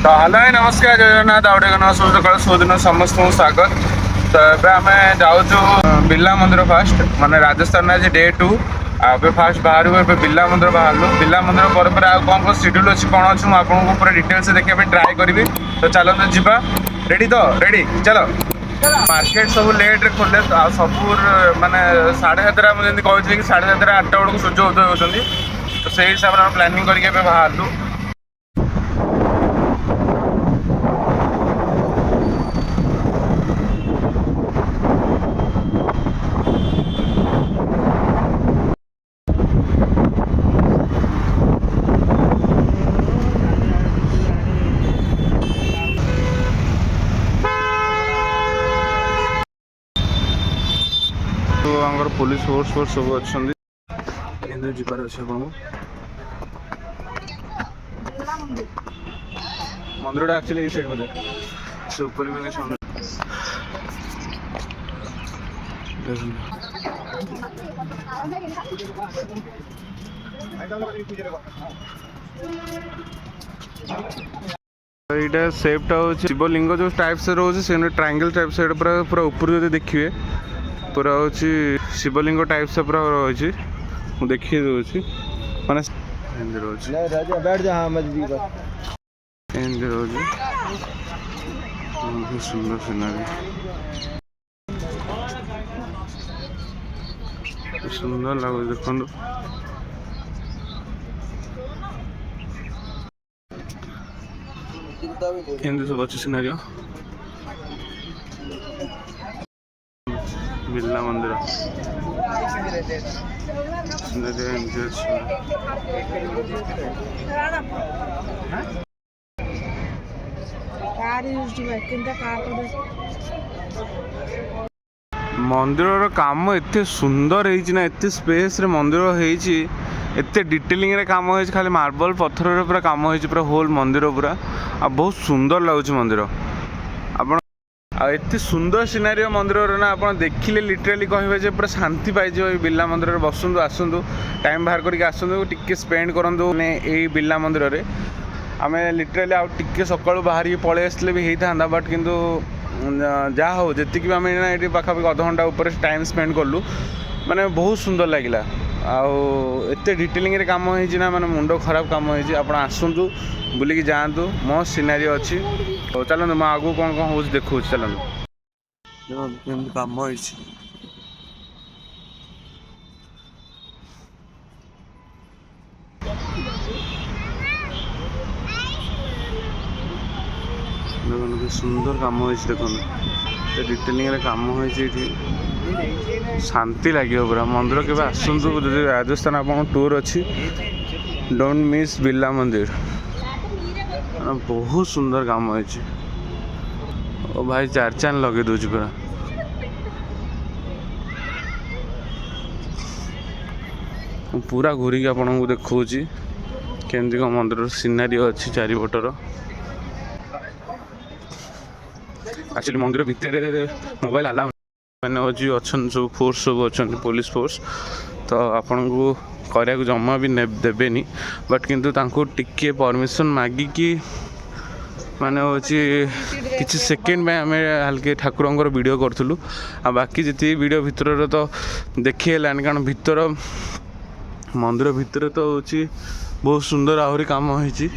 तो हेलो नमस्कार जय जगन्नाथ आउ सब सकाल सुदिन समस्त स्वागत। तो एम जाऊँ बिरला मंदिर फास्ट माने राजस्थान आज डे 2 आबे फास्ट बाहर बिरला मंदिर बाहर बिरला मंदिर पर आउ कौन शेड्यूल अच्छी कौन अच्छी मुझे आपको पूरा डिटेल्स देखा ट्राए करी। तो चलते जावा रेडी तो रेडी चलो। मार्केट सब लेट रे खोले सब माने 7:30 मुझे कहते कि 7:30 8टा बेलू सूर्य उदय होती। तो से हिसाब से प्लानिंग करके बाहर पुलिस फोर्स सब अच्छा जीवार अच्छे मंदिर एक्चुअली साइड बोले ऊपर यहाँ सेपटा हूँ शिवलिंग जो टाइप से रोचे से ट्रायंगल टाइप से पूरा पूरा ऊपर जो देखिए पूरा हूँ शिवलिंग टाइप से पूरा रही देखिए दूसरी माने बहुत सुंदर सीनारी सुंदर लगुच देखो सब अच्छे सीनारी बिरला मंदिर मंदिर काम एत सुंदर है एत स्पेस रे मंदिर एत डिटेलिंग रे काम हो खाली मार्बल पत्थर रे पूरा काम हो पूरा होल मंदिर पूरा आ बहुत सुंदर लगुच मंदिर आप एत सुंदर सीनारी मंदिर ना आप देखिले लिटराली कहे पूरा शांति पाई बिरला मंदिर बसतु आसतु टाइम बाहर करके आसतु टिके स्पेंड करूँ यही बिरला मंदिर रे आम लिटराली आउ टिके सकाळु बाहर पलि आसले भी होता बट किंतु जहाँ हो जी भी आम ये पाखापाखि अध घंटा उपर टाइम स्पेंड कलु माने बहुत सुंदर लगिला आत डिटेलिंग रे काम होना माने मुंड खराब काम हो आसतु बुलिकी जातु मस्त सीनारी अच्छी। तो चलते मैं आगू कौन कौन हो देखो चलते काम हो सुंदर काम हो देखो डिटेलिंग रे काम हो शांति लगे पूरा मंदिर के आसतु राजस्थान आप टूर अच्छी डोंट मिस बिरला मंदिर बहुत सुंदर काम हो भाई चार चांद लगे दूसरी पूरा पूरा घूरिकी आपन को देखा केमती कौन मंदिर सीनारी अच्छी चारिपटर एक्चुअली मंदिर भितर मोबाइल अलाउ मैंने अच्छा सब फोर्स सब अच्छा पुलिस फोर्स तो आपन को कराया जमा भी देवेनि बट किंतु तांको टिके परमिशन मागिकी माने किसी सेकेंड में आम हल्के ठाकुर वीडियो करूँ आ बाकी जी वीडियो भितर तो देखी है कारण भितर मंदिर भितर तो हूँ बहुत सुंदर आहरी काम होती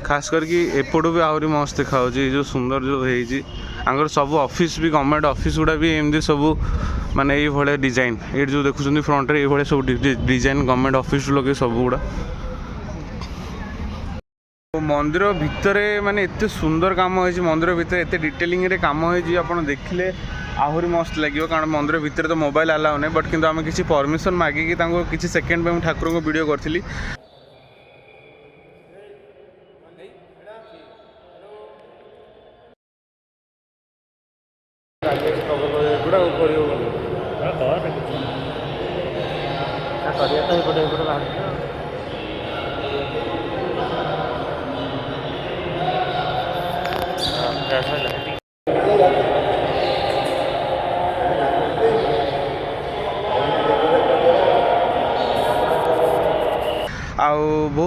खास करके एपटू भी आहरी मस्त देखा जो सुंदर जो होंगे सब ऑफिस भी गवर्नमेंट ऑफिस गुड़ा भी एमती सब माने ये भाया डिजाइन ये जो देखुं फ्रंट रे ये सब डिजाइन गवर्नमेंट ऑफिस लगे सब गुड़ा मंदिर भितर माने एत सुंदर काम हो मंदिर भितर एत डिटेलिंग रे काम हो देखिले आहरी मस्त लगे कारण मंदिर भितर तो मोबाइल अलाउ नहीं बट किंतु आम किसी परमिशन मागिकी किसी सेकेंड में ठाकुर को वीडियो करी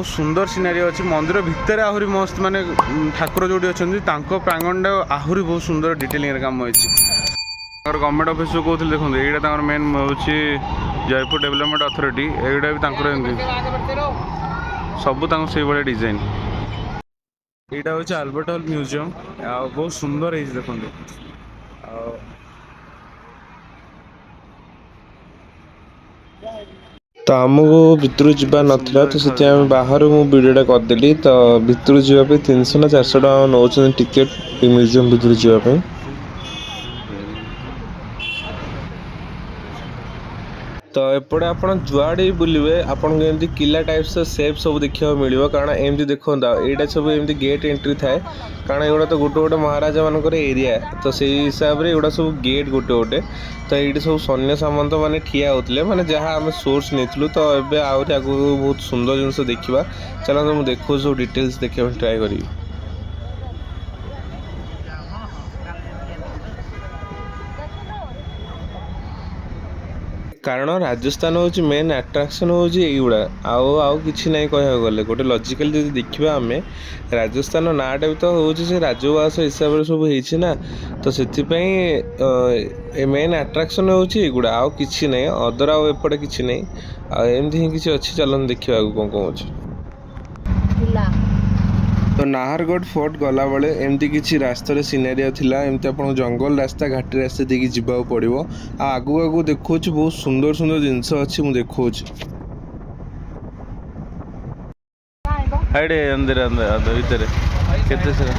बहुत सुंदर सिनारी अच्छी मंदिर भितर आहरी मस्त माने ठाकुर जोड़ी अच्छा प्रांगण आहरी बहुत सुंदर डिटेलिंग काम होती गवर्नमेंट ऑफिस जो कहते देखो यहाँ मेन हूँ जयपुर डेवलपमेंट अथॉरिटी एटा भी सब से भाई डिजाइन यहाँ हूँ आल्बर्ट हॉल म्यूजियम बहुत सुंदर है देखो तो आमको भितर जावार नाला तो से बाहर मुझे वीडियोटा करदेली तो भितर जावाई 300 ना 400 टका नौ टिकेट म्यूजियम भितर जावाई तो एपटे आप जुआड़े बुलवे आपको किला टाइप्स सेप सब देखा मिले कारण एमती देखो यहाँ सब एमती गेट एंट्री थाए कारण एगुड़ा तो गोटे गोटे महाराजा मान एरिया तो से हिसाब से एगुड़ा सब गेट गोटे गोटे तो ये सब सैन्य सामंत मैंने ठिया होते मैंने जहाँ आम सोर्स नहीं तो ये आहरी आगे बहुत सुंदर जिनस देखा चलो मुझे देखो सब डिटेल्स देखा ट्राए करी कारण राजस्थान हूँ मेन अट्राक्शन हूँ युड़ा आउ कि ना कह गले गोटे लॉजिकल जब देखा आम राजस्थान नाटा भी तो हूँ से राजवास हिसाब से सब होना तो से मेन अट्राक्शन हूँ युड़ा आउ कि ना अदर आउपटे कि ना आमती ही किसी अच्छी चलन देखा कौन कौन अच्छे तो नाहरगढ़ फोर्ट गला बेले एमती किसी रास्तार सिनेरिया थिला एमती आपन जंगल रास्ता घाटी रास्ता देखिए जीवा पड़ो आगू आगू देखो बहुत सुंदर सुंदर जिनस अच्छी मुझे देखो हाइडे अंदर अंदर अंदर भीतर केते सारा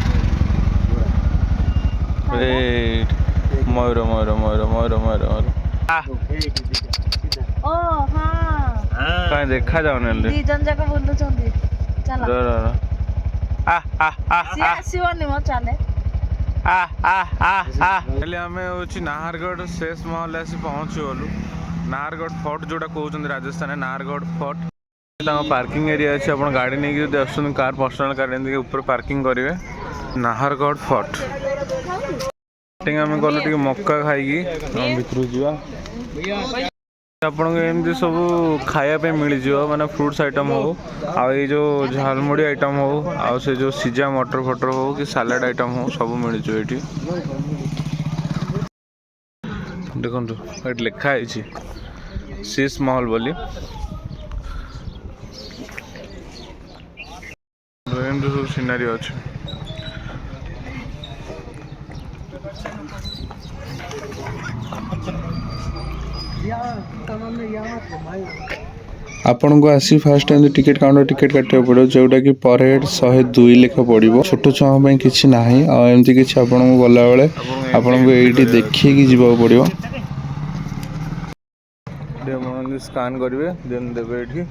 मयूर मयूर मयूर मयूर मयूर ओ हां कहीं देखा जाऊन दी जन जाक बोलुछंदी चला नाहरगढ़ शेष महल आसी पहुँचु गलु नाहरगढ़ फोर्ट जोटा कहते Rajasthan Nahargarh fort parking area अच्छे आप गाड़ी नहीं कि आस कार पर्सनल कार ऊपर पार्किंग करेंगे नाहरगढ़ फोर्ट आम गलु मक्का खाई भितर जा आपन एमती सब खायापे मिल माने फ्रूट्स आइटम हो आई जो झालमुड़ी आइटम हो आ से जो सीजा मटर फटर हो कि सालाड आइटम हो सब मिल ये देखो ये लिखाई शीश महल बोली सब सीनारी अच्छे आपन को आसी फास्ट टिकेट काउंटर टिकेट काटे पड़ो जोटा कि पर हेड 102 लेखा पड़ो छोट छुआ किसी ना आमती किसी आपन को गला बेले आपन को ये देखिए कि जीवा पड़ो स्कान करेंगे देन देवे ये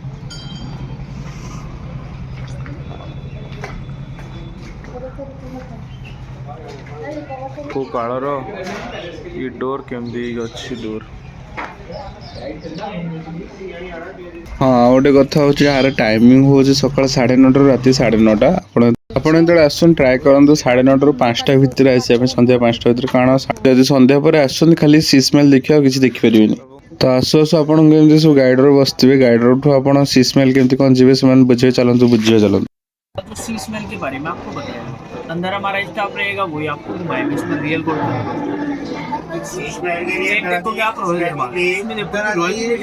को कालर ये डोर केमती अच्छी डोर हाँ गोटे कथा हूँ यार टाइमिंग हूँ सकाल 9:30 रात 9:30 आपड़ जो आसन ट्राए करूँ 9:30 ରୁ 5ଟା भितर आसा सन्ध्या 5टा भितर कारण जब सन्ध्या पर आस खाली सीस्मेल देखिए किसी देखिपारे तो आसु आसु आपन सब गाइडर बसते गाइडर ठू आप सीस्मेल केमती कौन जी से बुझे चलते बुझे चलते सीस्मेल के बारे में आपको बताया अंदर हमारा स्टाफ रहेगा वही आपको घुमाएंगे इसमें रियल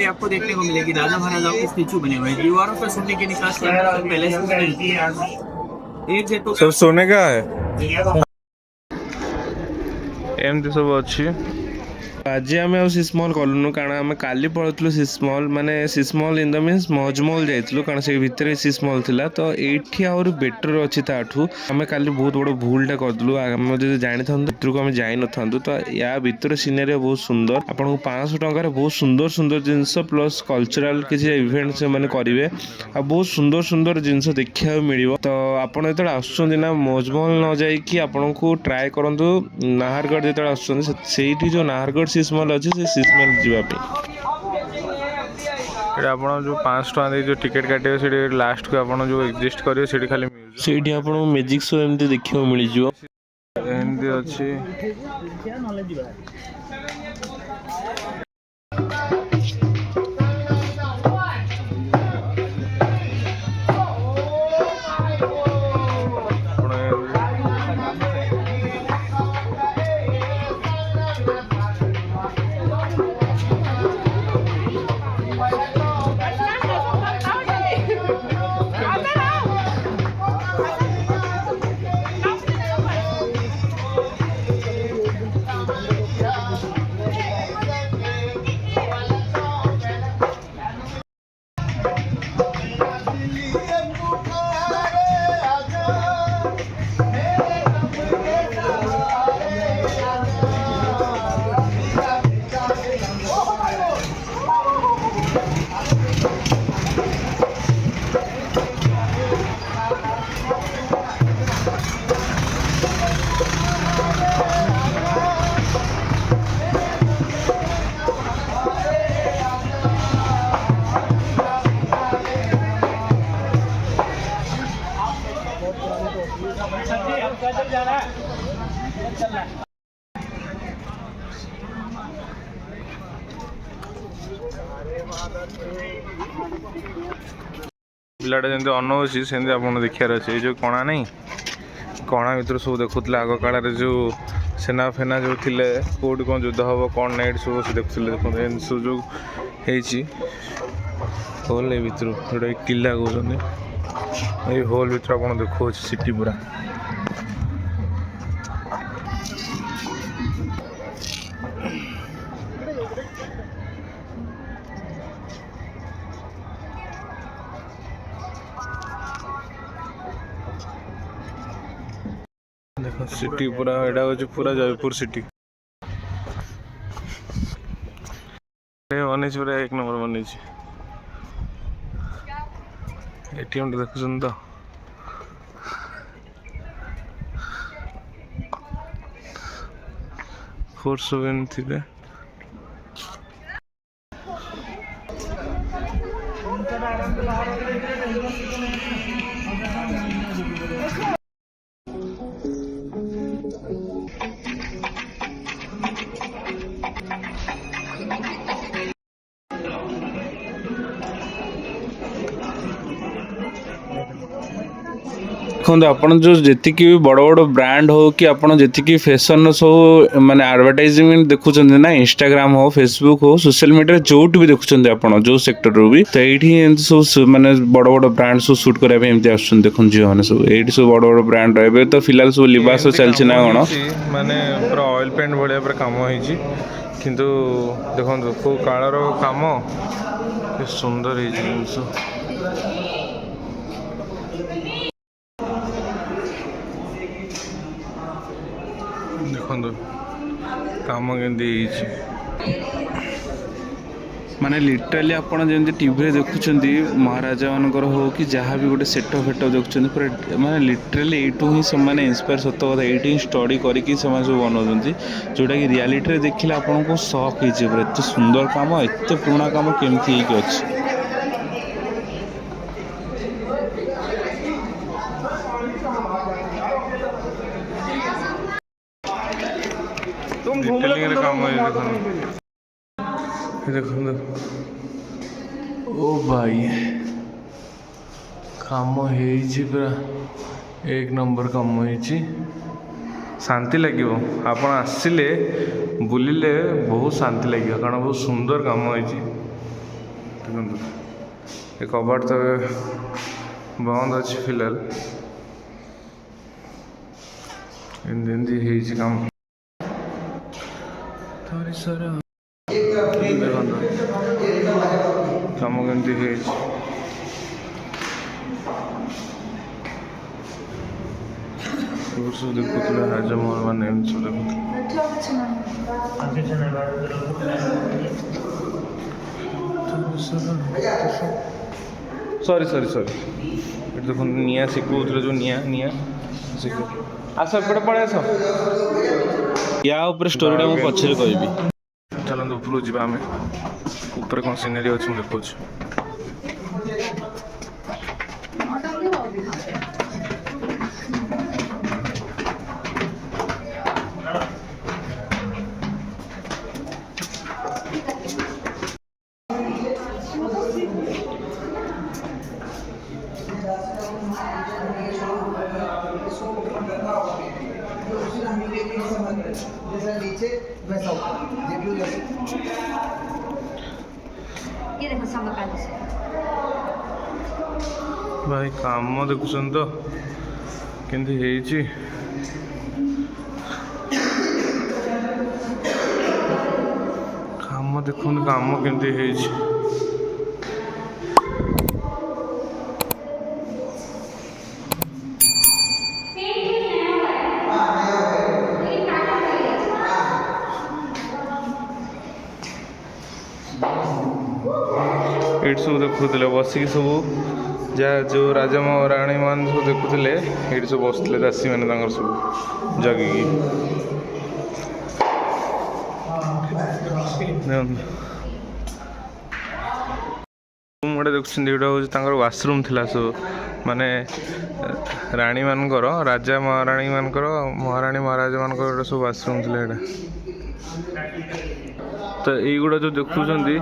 आपको देखने को मिलेगी राजा महाराजाओं के स्टेचू बने हुए दीवारों पर सोने के निकास एक सब सोने का है एमती सब अच्छी आज आम सिस्मल गलुनु कारण आम काली पढ़ुलु सिस्मल माने सिस्मल इन द मीन्स मजमल जाइलु कारण से भितर सिस्मल थिला तो एठी और बेटर अच्छी ताठू आम काली बहुत बड़ भूलटा करदलु आम जब जानी था भितर को आम जाई न थांतु तो या भितर सिनेरी बहुत सुंदर आपन को 500 टंकार बहुत सुंदर सुंदर जिनस प्लस कल्चरल किसी इवेंट से माने करेंगे आ बहुत सुंदर सुंदर जिनस देखा मिल तो आपड़ जो आसुँच ना मजमल न जाकि आपन को ट्राए करूँ नाहरगढ़ जो आसुँच जो नाहरगढ़ सिस्मल अच्छे से सिस्मल जावाई आप जो 500 टका दे जो टिकेट काटे से लास्ट को आप जो एग्जिस्ट करेंगे से खाली से आप मैजिक शो एमती देखा मिल एमती अच्छी ପିଲାଟା ଯେମିତି ଅନଉଛି ସେମିତି ଆପଣ ଦେଖିବାର ଅଛି। ଏଇ ଯେଉଁ କଣା ନାହିଁ, କଣା ଭିତରୁ ସବୁ ଦେଖୁଥିଲେ ଆଗ କାଳରେ ଯେଉଁ ସେନା ଫେନା ଯେଉଁ ଥିଲେ, କେଉଁଠି କ'ଣ ଯୁଦ୍ଧ ହେବ କ'ଣ ନାହିଁ ଏଠି ସବୁ ଦେଖୁଥିଲେ। ଦେଖନ୍ତୁ ଏମିତି ସବୁ ଯେଉଁ ହେଇଛି ହୋଲ୍ ଏଇ ଭିତରୁ, ଯେଉଁଟା କିଲା କହୁଛନ୍ତି, ଏଇ ହୋଲ୍ ଭିତରୁ ଆପଣ ଦେଖାଉଛି ସିଟି ପୁରା। ଦେଖ ସିଟି ପୁରା, ଏଇଟା ହେଉଛି ପୁରା ଜୟପୁର ସିଟି। ବନେଇଛି ପୁରା 1 ନମ୍ବର ବନେଇଛି। ATM ଟା ଦେଖୁଛନ୍ତି ତ, ଫୋର୍ସ ସବୁ ଏମିତି ଥିବେ। ଦେଖନ୍ତୁ ଆପଣ ଯେଉଁ ଯେତିକି ବି ବଡ଼ ବଡ଼ ବ୍ରାଣ୍ଡ ହଉ କି ଆପଣ ଯେତିକି ଫ୍ୟାସନ୍ର ସବୁ ମାନେ ଆଡ଼ଭର୍ଟାଇଜମେଣ୍ଟ ଦେଖୁଛନ୍ତି ନା, ଇନଷ୍ଟାଗ୍ରାମ ହଉ ଫେସବୁକ୍ ହଉ ସୋସିଆଲ ମିଡ଼ିଆରେ ଯେଉଁଠି ବି ଦେଖୁଛନ୍ତି ଆପଣ ଯେଉଁ ସେକ୍ଟରରୁ ବି, ତ ଏଇଠି ଏମିତି ସବୁ ମାନେ ବଡ଼ ବଡ଼ ବ୍ରାଣ୍ଡ ସବୁ ସୁଟ୍ କରିବା ପାଇଁ ଏମିତି ଆସୁଛନ୍ତି। ଦେଖନ୍ତୁ ଝିଅମାନେ ସବୁ ଏଇଠି ସବୁ ବଡ଼ ବଡ଼ ବ୍ରାଣ୍ଡ ଏବେ ତ ଫିଲହାଲ ସବୁ ଲିବାସ ଚାଲିଛି ନା କ'ଣ, ମାନେ ପୁରା ଅଏଲ୍ ପେଣ୍ଟ ଭଳିଆ ପୁରା କାମ ହେଇଛି। କିନ୍ତୁ ଦେଖନ୍ତୁ କେଉଁ କାଳର କାମ, କି ସୁନ୍ଦର ହେଇଛି ଜିନିଷ। ଦେଖନ୍ତୁ କାମ କେମିତି ହେଇଛି, ମାନେ ଲିଟରାଲି ଆପଣ ଯେମିତି ଟିଭିରେ ଦେଖୁଛନ୍ତି ମହାରାଜା ମାନଙ୍କର ହଉ କି ଯାହା ବି ଗୋଟେ ସେଟ ଫେଟ ଦେଖୁଛନ୍ତି, ପୁରା ମାନେ ଲିଟରାଲି ଏଇଠୁ ହିଁ ସେମାନେ ଇନ୍ସପାୟାର, ସତ କଥା ଏଇଠି ହିଁ ଷ୍ଟଡି କରିକି ସେମାନେ ସବୁ ବନାଉଛନ୍ତି, ଯେଉଁଟାକି ରିଆଲିଟିରେ ଦେଖିଲେ ଆପଣଙ୍କୁ ସକ୍ ହେଇଯିବ ପୁରା। ଏତେ ସୁନ୍ଦର କାମ, ଏତେ ପୁରୁଣା କାମ କେମିତି ହେଇକି ଅଛି। ଡିଟେଲିଂରେ କାମ ହେଇଛି। ଦେଖନ୍ତୁ ଓ ଭାଇ, କାମ ହେଇଛି ପୁରା 1 ନମ୍ବର କାମ ହେଇଛି। ଶାନ୍ତି ଲାଗିବ, ଆପଣ ଆସିଲେ ବୁଲିଲେ ବହୁତ ଶାନ୍ତି ଲାଗିବ, କାରଣ ବହୁତ ସୁନ୍ଦର କାମ ହେଇଛି। ଦେଖନ୍ତୁ ଏ କବାଟ ତ ବନ୍ଦ ଅଛି ଫିଲହାଲ, ଏମିତି ଏମିତି ହେଇଛି କାମ। ଦେଖନ୍ତୁ କାମ କେମିତି ହେଇଛି। ସବୁ ଦେଖୁଥିଲେ ରାଜମହଲ ମାନେ, ଏମିତି ସବୁ ଦେଖୁଥିଲେ। ସରି ଏଠି ଦେଖନ୍ତୁ ନିଆଁ ଶିଖଉଥିଲେ, ଯେଉଁ ନିଆଁ ଶିଖ। ଆସ ଏପଟେ ପଳେଇ ଆସ। ୟା ଉପରେ ଷ୍ଟୋରିଟା ମୁଁ ପଛରେ କହିବି। ଚାଲନ୍ତୁ ଉପରକୁ ଯିବା, ଆମେ ଉପରେ କ'ଣ ସିନେରୀ ଅଛି ମୁଁ ଦେଖାଉଛି। ଭାଇ କାମ ଦେଖୁଛନ୍ତି ତ କେମିତି ହେଇଛି। କାମ ଦେଖନ୍ତୁ, କାମ କେମିତି ହେଇଛି। ଏଇଠି ସବୁ ଦେଖୁଥିଲେ ବସିକି, ସବୁ ଯାହା ଯେଉଁ ରାଜା ରାଣୀ ମାନେ ସବୁ ଦେଖୁଥିଲେ, ଏଇଠି ସବୁ ବସୁଥିଲେ ଦାସୀମାନେ ତାଙ୍କର ସବୁ ଜଗିକି। ରୁମ୍ ଗୁଡ଼ା ଏଇଗୁଡ଼ା ଦେଖୁଛନ୍ତି ଏଇଟା ହେଉଛି ତାଙ୍କର ୱାସରୁମ୍ ଥିଲା ସବୁ ମାନେ ରାଣୀ ମାନଙ୍କର ରାଜା ମହାରାଣୀ ମାନଙ୍କର ମହାରାଣୀ ମହାରାଜା ମାନଙ୍କର ଏଇଟା ସବୁ ୱାସରୁମ୍ ଥିଲା ଏଇଟା। ତ ଏଇଗୁଡ଼ା ଯେଉଁ ଦେଖୁଛନ୍ତି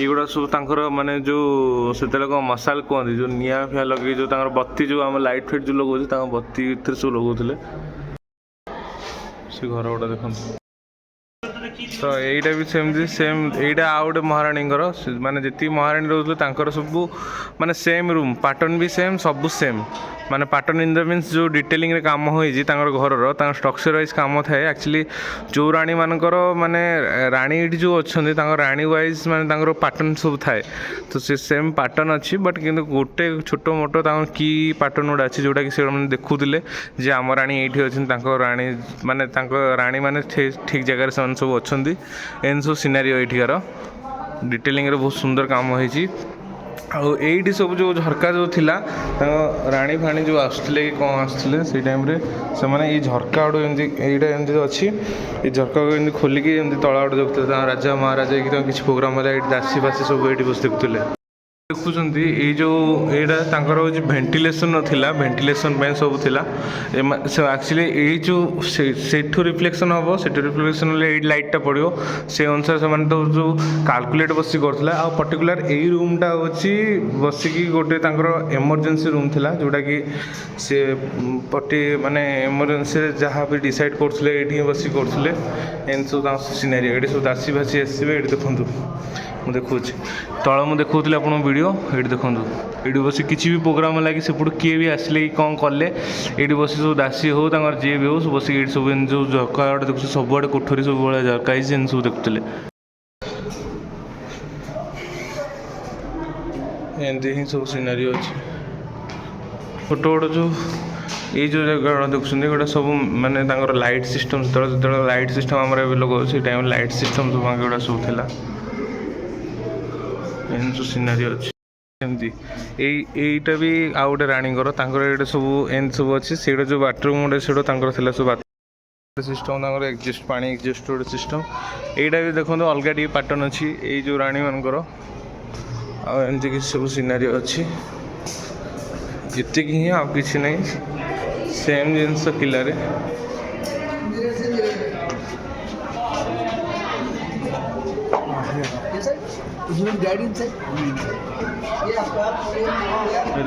ଏଇଗୁଡ଼ା ସବୁ ତାଙ୍କର ମାନେ ଯେଉଁ ସେତେବେଳେ କ'ଣ ମଶାଲ କୁହନ୍ତି ଯେଉଁ ନିଆଁ ଫିଆଁ ଲଗେଇ ଯେଉଁ ତାଙ୍କର ବତି ଯେଉଁ ଆମ ଲାଇଟ୍ ଫାଇଟ୍ ଯେଉଁ ଲଗାଉଛି ତାଙ୍କ ବତି ଏଥିରେ ସବୁ ଲଗାଉଥିଲେ। ସେ ଘର ଗୁଡ଼ା ଦେଖନ୍ତୁ। ତ ଏଇଟା ବି ସେମିତି ସେମ୍ ଏଇଟା ଆଉ ଗୋଟେ ମହାରାଣୀଙ୍କର ମାନେ ଯେତିକି ମହାରାଣୀ ରହୁଥିଲେ ତାଙ୍କର ସବୁ ମାନେ ସେମ୍ ରୁମ୍ ପାଟର୍ନ ବି ସେମ୍ ସବୁ ସେମ୍ ମାନେ ପାଟର୍ନ ଇନ୍ ଦ ମିନ୍ସ ଯେଉଁ ଡିଟେଲିଂରେ କାମ ହୋଇଛି ତାଙ୍କର ଘରର ତାଙ୍କର ଷ୍ଟ୍ରକ୍ଚର ୱାଇଜ୍ କାମ ଥାଏ। ଆକ୍ଚୁଆଲି ଯେଉଁ ରାଣୀମାନଙ୍କର ମାନେ ରାଣୀ ଏଠି ଯେଉଁ ଅଛନ୍ତି ତାଙ୍କ ରାଣୀ ୱାଇଜ୍ ମାନେ ତାଙ୍କର ପାଟର୍ନ ସବୁ ଥାଏ। ତ ସେ ସେମ୍ ପାଟର୍ନ ଅଛି ବଟ୍ କିନ୍ତୁ ଗୋଟେ ଛୋଟ ମୋଟ ତାଙ୍କର କି ପାଟର୍ନ ଗୁଡ଼ା ଅଛି ଯେଉଁଟାକି ସେମାନେ ଦେଖୁଥିଲେ ଯେ ଆମ ରାଣୀ ଏଇଠି ଅଛନ୍ତି ତାଙ୍କ ରାଣୀ ମାନେ ଠିକ୍ ଜାଗାରେ ସେମାନେ ସବୁ ଅଛନ୍ତି। ଏମିତି ସବୁ ସିନାରିଓ ଏଇଠିକାର ଡିଟେଲିଂରେ ବହୁତ ସୁନ୍ଦର କାମ ହେଇଛି। ଆଉ ଏଇଠି ସବୁ ଯେଉଁ ଝରକା ଯେଉଁ ଥିଲା ତାଙ୍କ ରାଣୀ ଫାଣୀ ଯେଉଁ ଆସୁଥିଲେ କି କ'ଣ ଆସୁଥିଲେ ସେଇ ଟାଇମ୍ରେ ସେମାନେ ଏଇ ଝରକା ଗୁଡ଼ା ଏମିତି ଏଇଟା ଏମିତି ଅଛି ଏଇ ଝରକାକୁ ଏମିତି ଖୋଲିକି ଏମିତି ତଳ ଆଡ଼େ ଦେଖୁଥିଲେ ତାଙ୍କ ରାଜା ମହାରାଜା କି ତାଙ୍କ କିଛି ପ୍ରୋଗ୍ରାମ୍ ହେଲା ଏଇଠି ଦାସୀ ଫାସୀ ସବୁ ଏଇଠି ବସି ଦେଖୁଥିଲେ। ଦେଖୁଛନ୍ତି ଏଇ ଯେଉଁ ଏଇଟା ତାଙ୍କର ହେଉଛି ଭେଣ୍ଟିଲେସନ୍ ନଥିଲା ଭେଣ୍ଟିଲେସନ୍ ପାଇଁ ସବୁ ଥିଲା ଆକ୍ଚୁଆଲି ଏଇ ଯେଉଁ ସେଠୁ ରିଫ୍ଲେକ୍ସନ୍ ହେବ ସେଠୁ ରିଫ୍ଲେକ୍ସନ୍ ହେଲେ ଏଇ ଲାଇଟ୍ଟା ପଡ଼ିବ ସେ ଅନୁସାରେ ସେମାନେ ତ ଯେଉଁ କାଲକୁଲେଟ୍ ବସିକି କରୁଥିଲା। ଆଉ ପର୍ଟିକୁଲାର ଏଇ ରୁମ୍ଟା ହେଉଛି ବସିକି ଗୋଟେ ତାଙ୍କର ଏମର୍ଜେନ୍ସି ରୁମ୍ ଥିଲା ଯେଉଁଟାକି ସେ ମାନେ ଏମର୍ଜେନ୍ସିରେ ଯାହା ବି ଡିସାଇଡ଼୍ କରୁଥିଲେ ଏଇଠି ହିଁ ବସିକି କରୁଥିଲେ। ଏମିତି ସବୁ ତାଙ୍କ ସିନାରୀ ଏଇଠି ସବୁ ଦାସୀ ଫାସୀ ଆସିବେ ଏଇଠି ଦେଖନ୍ତୁ ମୁଁ ଦେଖାଉଛି ତଳ ମୁଁ ଦେଖାଉଥିଲି ଆପଣଙ୍କ ଭିଡ଼ିଓ ଏଇଠି ଦେଖନ୍ତୁ ଏଇଠି ବସି କିଛି ବି ପ୍ରୋଗ୍ରାମ୍ ହେଲା କି ସେପଟୁ କିଏ ବି ଆସିଲେ କି କ'ଣ କଲେ ଏଇଠି ବସି ସବୁ ଦାସୀ ହେଉ ତାଙ୍କର ଯିଏ ବି ହେଉ ସବୁ ବସିକି ଏଇଠି ସବୁ ଏମିତି ଯେଉଁ ଝରକା ଗୁଡ଼ା ଦେଖୁଛୁ ସବୁଆଡ଼େ କୋଠରୀ ସବୁବେଳେ ଝରକା ହେଇଛି ଏମିତି ସବୁ ଦେଖୁଥିଲେ। ଏମିତି ହିଁ ସବୁ ସିନାରୀ ଅଛି। ଛୋଟ ବଡ଼ ଯେଉଁ ଏଇ ଯେଉଁ ଜାଗା ଦେଖୁଛନ୍ତି ଏଗୁଡ଼ା ସବୁ ମାନେ ତାଙ୍କର ଲାଇଟ୍ ସିଷ୍ଟମ୍ ଯେତେବେଳେ ଲାଇଟ୍ ସିଷ୍ଟମ୍ ଆମର ଏବେ ଲଗାଉଛି ସେଇ ଟାଇମ୍ରେ ଲାଇଟ୍ ସିଷ୍ଟମ୍ ସବୁ ଏଗୁଡ଼ା ସବୁ ଥିଲା। ଏମିତି ସବୁ ସିନାରୀ ଅଛି। ଏମିତି ଏଇଟା ବି ଆଉ ଗୋଟେ ରାଣୀଙ୍କର ତାଙ୍କର ଏଇଟା ସବୁ ଏମିତି ସବୁ ଅଛି ସେଇଟା ଯେଉଁ ବାଥରୁମ୍ ଗୋଟେ ସେଇଟା ତାଙ୍କର ଥିଲା ସବୁ ସିଷ୍ଟମ୍ ତାଙ୍କର ଏକ୍ଜିଷ୍ଟ ପାଣି ଏକ୍ଜିଷ୍ଟ ଗୋଟେ ସିଷ୍ଟମ୍। ଏଇଟା ବି ଦେଖନ୍ତୁ ଅଲଗା ଟିକେ ପାଟର୍ନ ଅଛି ଏଇ ଯେଉଁ ରାଣୀମାନଙ୍କର ଆଉ ଏମିତି କିଛି ସବୁ ସିନାରୀ ଅଛି। ଏତିକି ହିଁ ଆଉ କିଛି ନାହିଁ ସେମ୍ ଜିନିଷ କିଲାରେ।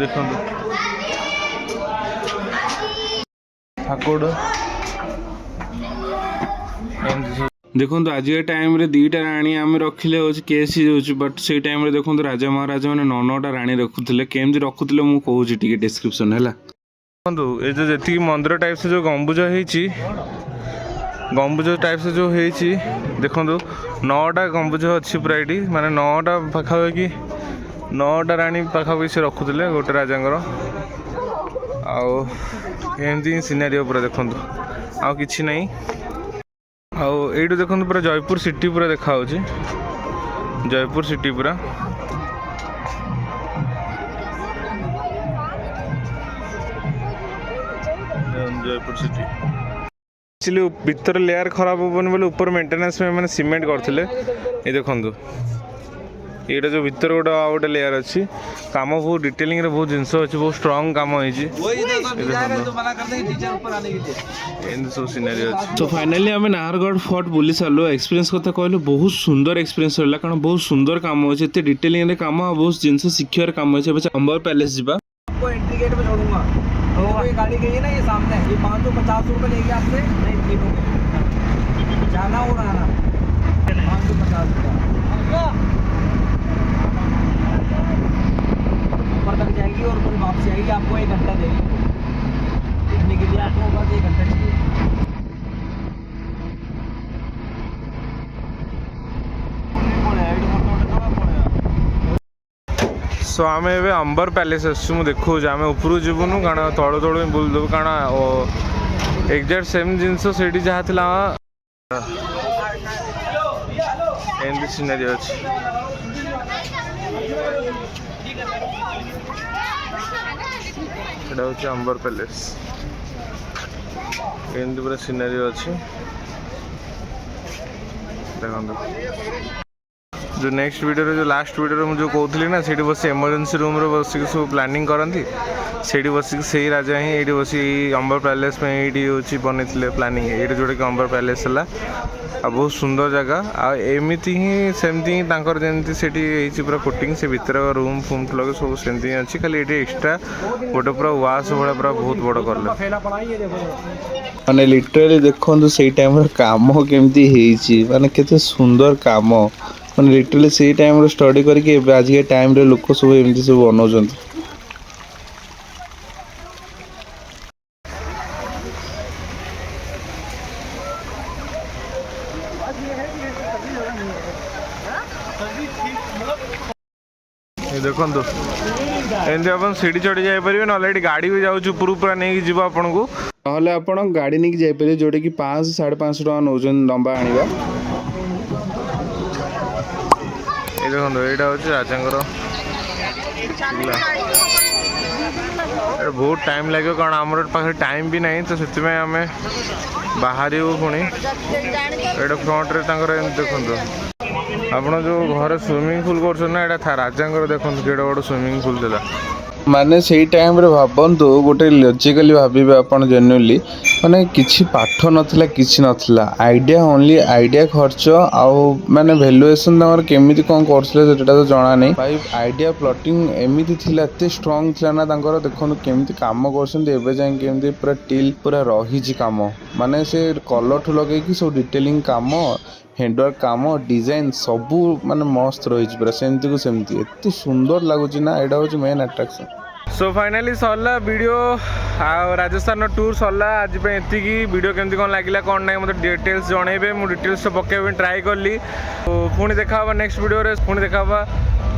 ଦେଖନ୍ତୁ ଠାକୁର ଦେଖନ୍ତୁ ଆଜିକା ଟାଇମ୍ରେ ଦୁଇଟା ରାଣୀ ଆମେ ରଖିଲେ ହେଉଛି କେସ୍ ହେଇଯାଉଛି ବଟ୍ ସେଇ ଟାଇମ୍ରେ ଦେଖନ୍ତୁ ରାଜା ମହାରାଜା ମାନେ 9ଟା ରାଣୀ ରଖୁଥିଲେ କେମିତି ରଖୁଥିଲେ ମୁଁ କହୁଛି ଟିକେ ଡେସ୍କ୍ରିପ୍ସନ୍ ହେଲା। ଦେଖନ୍ତୁ ଏ ଯେଉଁ ଯେତିକି ମନ୍ଦିର ଟାଇପ୍ସ ଯେଉଁ ଗମ୍ବୁଜ ହେଇଛି ଗମ୍ବୁଜ ଟାଇପ୍ସ ଯେଉଁ ହେଇଛି ଦେଖନ୍ତୁ 9ଟା ଗମ୍ବୁଜ ଅଛି ପୁରା ଏଇଠି ମାନେ 9ଟା ପାଖାପାଖି 9ଟା ରାଣୀ ପାଖାପାଖି ସେ ରଖୁଥିଲେ ଗୋଟେ ରାଜାଙ୍କର। ଆଉ ଏମିତି ହିଁ ସିନାରୀ ପୁରା ଦେଖନ୍ତୁ ଆଉ କିଛି ନାହିଁ। ଆଉ ଏଇଠୁ ଦେଖନ୍ତୁ ପୁରା ଜୟପୁର ସିଟି ପୁରା ଦେଖାହେଉଛି ଜୟପୁର ସିଟି ପୁରା ଜୟପୁର ସିଟି। ଆକ୍ଚୁଆଲି ଭିତରେ ଲେୟାର ଖରାପ ହେବନି ବୋଲି ଉପରେ ମେଣ୍ଟେନାନ୍ସ ପାଇଁ ମାନେ ସିମେଣ୍ଟ କରିଥିଲେ। ଏଇ ଦେଖନ୍ତୁ ଏଇଟା ଯେଉଁ ଭିତରେ ଗୋଟେ ଆଉ ଗୋଟେ ଲେୟାର ଅଛି କାମ ବହୁତ ଡିଟେଲିଂରେ ବହୁତ ଜିନିଷ ଅଛି ବହୁତ ଷ୍ଟ୍ରଙ୍ଗ କାମ ହେଇଛି। ଏମିତି ସବୁ ସିନାରୀ ଅଛି। ତ ଫାଇନାଲି ଆମେ ନାହରଗଡ଼ ଫୋର୍ଟ ବୁଲି ସାରିଲୁ ଏକ୍ସପିରିଏନ୍ସ କଥା କହିଲୁ ବହୁତ ସୁନ୍ଦର ଏକ୍ସପିରିଏନ୍ସ ରହିଲା କାରଣ ବହୁତ ସୁନ୍ଦର କାମ ଅଛି ଏତେ ଡିଟେଲିଂରେ କାମ ଆଉ ବହୁତ ଜିନିଷ ଶିଖିବାର କାମ ଅଛି। ଏବେ ଅମ୍ବର ପ୍ୟାଲେସ୍ ଯିବା। एंट्री गेट पे छोड़ूंगा तो ये गाड़ी गई है ना ये सामने ये 550 रुपये लेगी आपसे नहीं तीनों जाना और आना 550 रुपये ऊपर तक जाएगी और फिर वापसी आएगी आपको 1 घंटा देगी देखने के लिए आपको बस 1 घंटा चाहिए। सो आम ए अंबर पैलेस आसु देखा आम उपरू जीवनु कारण तलू तलू बुलदेव कारण एक्जाक्ट सेम जिनस से जहाँ थी एमती सिनारी अच्छे हूँ अंबर पैलेस एमती पूरा सिनारी अच्छे देखो जो नेक्स्ट वीडियो जो लास्ट वीडियो मुझे कहूली ना से बस इमरजेंसी रूम रे बस सब प्लानिंग करती से बस से राजा ही ये बस अंबर पैलेस में ये हूँ बन प्लानिंग ये जोटा कि अंबर पैलेस है आ बहुत सुंदर जगह आमती ही सेमती ही जमी से पूरा कोटिंग से भितर रूम फूम लगे सब सेमती ही अच्छी खाली ये एक्सट्रा गोटे पूरा वाश भाया पूरा बहुत बड़ कर माने लिटराली देखो से टाइम काम केमती माने केते सुंदर काम माने लिटराली से टाइम स्टडी करके आज के टाइम रे लोक सब एमती सब बनाउछन। देखो एमती आप सीढ़ी चढ़ी जापर ना गाड़ी भी जाऊँ पूरा नहीं जीव आपन को नहले आपण गाड़ी नहीं जाइए जोटा कि 500 से 550 टका नौ लंबा आनिबा। ये देखो यहाँ हूँ राजा बहुत टाइम लगे कारण आम पाखे टाइम भी नहीं तो से आम बाहर पुणी ये फ्रंट रे देखो आप जो घर स्विमिंग पूल कर राजा देखो केड़ बड़ स्विमिंग पूल देला माने से टाइम रे भाबंतु गोटे लॉजिकली भाबिबे आपण जेन्युइनली माने किछि पाठ नथिला किछि नथिला आइडिया ओनली आइडिया खर्च आउ माने वैल्यूएशन तमर केमिति कोन करसले सेटा तो जाना नहीं भाई आइडिया प्लॉटिंग एमिति थिला एते स्ट्रांग थिला ना तांकर देखनु केमिति काम करसन एबे जाय केमिति पूरा टिल पूरा रही छि काम माने से कलर ठु लगे कि सब डिटेलिंग काम हैंडवर्क काम डिजाइन सबू माने मस्त रही पूरा सेमती को सेमती एते सुंदर लगुच ना एटा हूँ मेन अट्रैक्शन। सो फाइनाली सरला वीडियो राजस्थान टूर सरला आज ये वीडियो केमती कौन लगे कौन ना मतलब डिटेल्स जनइबे मुझे डिटेल्स तो पकेबा ट्राई कली तो पुणी देखा नेक्स्ट वीडियो रे पुणी देखा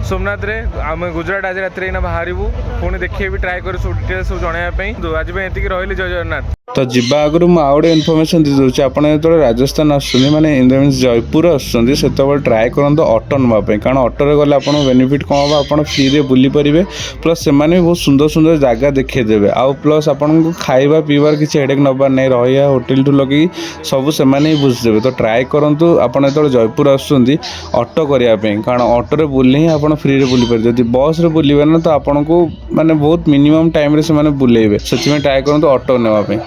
सोमनाथ रे आम गुजरात आज रात बाहरबू पुणी देखिए भी ट्राई कर सब डिटेल्स सब जनवाई तो आज ये रही जय जगन्नाथ। तो जीवा आगु मुझे इनफर्मेशन दी दूसरी आप राजस्थान आसने इन द मीन्स जयपुर आसते ट्राए करते ऑटो नापी कारण ऑटोरे गले आप बेनिफिट कौन हम आप फ्री रे बुली पारे प्लस से बहुत सुंदर सुंदर जगह देखीदेवे आउ प्लस आपको खाଇବା पीबार किसी हेडेक नबार नहीं रहा होटेल ठू लगे सब से ही बुझीदेवे तो ट्राए करूँ आप जयपुर आसुँच ऑटो करने कारण ऑटोरे बुले ही आप फ्री रे बुली पारे जब बस रे बुलिबे ना तो आपको माने बहुत मिनिमम टाइम से बुलेबे से ट्राए करूँ ऑटो नापी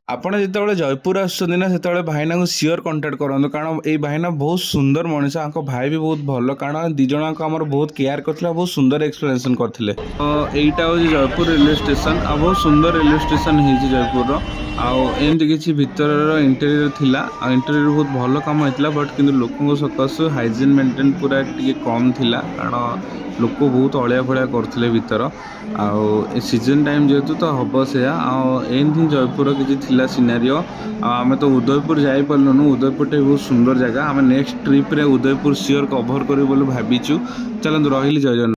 आपण जिते जयपुर आसुना से भाईना को सियोर कंटाक्ट करूँ कारण ये भाईना बहुत सुंदर मनीष भाई भी बहुत भल कारण दिज आम बहुत केयर करते बहुत सुंदर एक्सप्लेनेशन करते। यहीटा हूँ जयपुर रेलवे स्टेशन आ बहुत सुंदर रेलवे स्टेशन है जयपुर आमती किसी भीतर इंटेरियर थिला इंटेरियर बहुत भल काम होता बट किंतु लोक सकाशु हाइजीन मेंटेन पूरा टे कम थिला कारण लोक बहुत अलिया फलिया करते भीतर आउ सीजन टाइम जेहेतु तो हम से एमती जयपुर किसी सिनारियो आम तो उदयपुर जापरलुनु उदयपुर बहुत सुंदर जगह आम नेक्स्ट ट्रिप रे उदयपुर सियोर कभर कर भाविचु चलते रही जय जगन्नाथ।